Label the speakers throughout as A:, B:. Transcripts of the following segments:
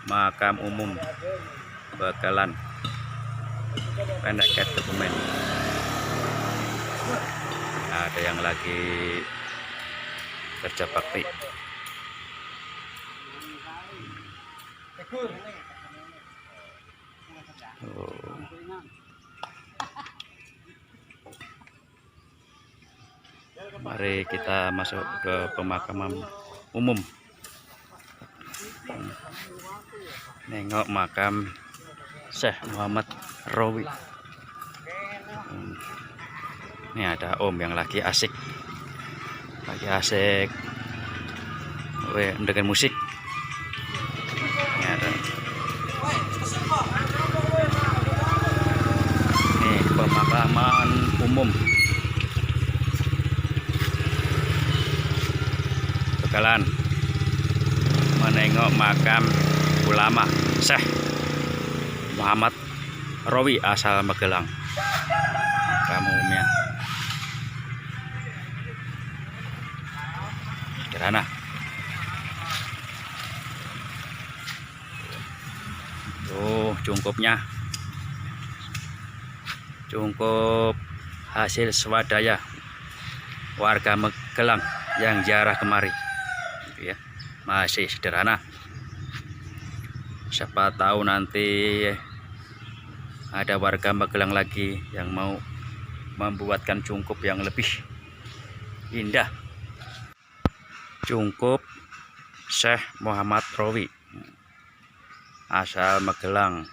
A: makam umum Bekalan Peneket Kebumen. Ada yang lagi kerja bakti. Mari kita masuk ke pemakaman umum. Nengok makam Syekh Muhammad Rowi. Ini ada om yang lagi asik dengan musik. Ini ada. Ini pemakaman umum Bekalan, menengok makam ulama Syekh Muhammad Rowi asal Magelang. Makam umumnya sederhana. Tuh cungkupnya, cungkup hasil swadaya warga Magelang yang ziarah kemari. Ya, masih sederhana. Siapa tahu nanti ada warga Magelang lagi yang mau membuatkan cungkup yang lebih indah. Cungkup Syekh Muhammad Rowi asal Magelang.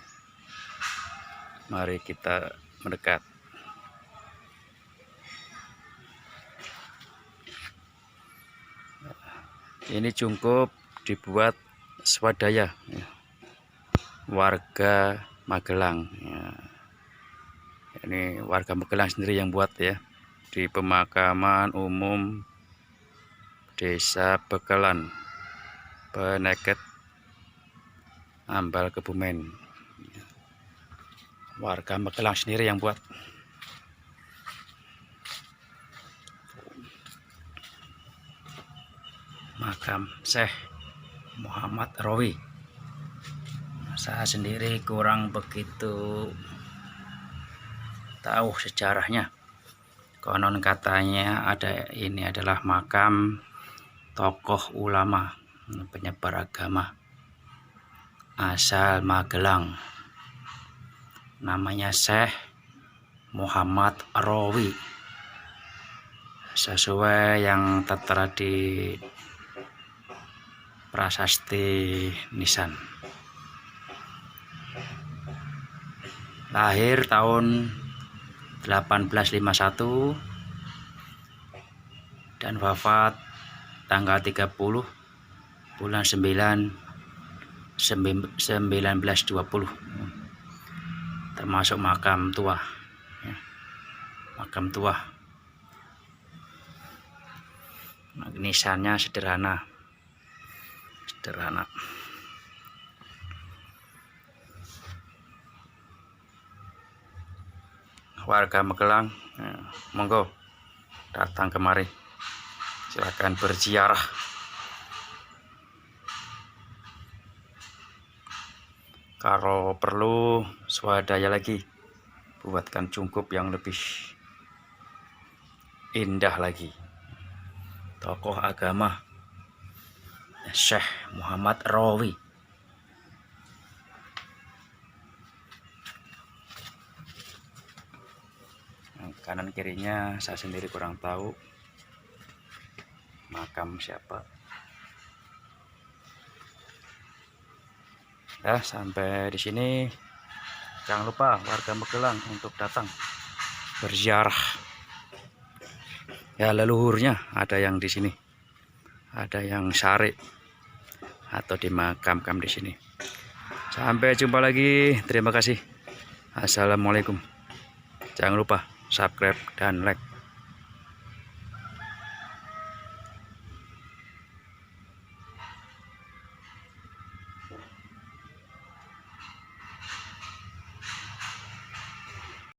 A: Mari kita mendekat. Ini cungkup dibuat swadaya ya, warga Magelang ya. Ini warga Magelang sendiri yang buat ya, di pemakaman umum Desa Bekalan Peneket Ambal Kebumen. Warga Magelang sendiri yang buat. Makam Syekh Muhammad Rowi. Saya sendiri kurang begitu tahu sejarahnya. Konon katanya ini adalah makam tokoh ulama penyebar agama asal Magelang. Namanya Syekh Muhammad Rowi. Sesuai yang tertera di prasasti nisan. Lahir tahun 1851 dan wafat tanggal 30 bulan 9 1920. Termasuk makam tua ya. Makam tua. Nisannya sederhana. Warga Magelang ya, monggo datang kemari, silakan berziarah. Kalau perlu swadaya lagi, buatkan cungkup yang lebih indah lagi. Tokoh agama Syekh Muhammad Rowi. Kanan kirinya saya sendiri kurang tahu makam siapa. Ya, sampai di sini. Jangan lupa warga Magelang untuk datang berziarah. Ya, leluhurnya ada yang di sini, ada yang syari atau dimakamkan di sini. Sampai jumpa lagi. Terima kasih. Assalamualaikum. Jangan lupa subscribe dan like.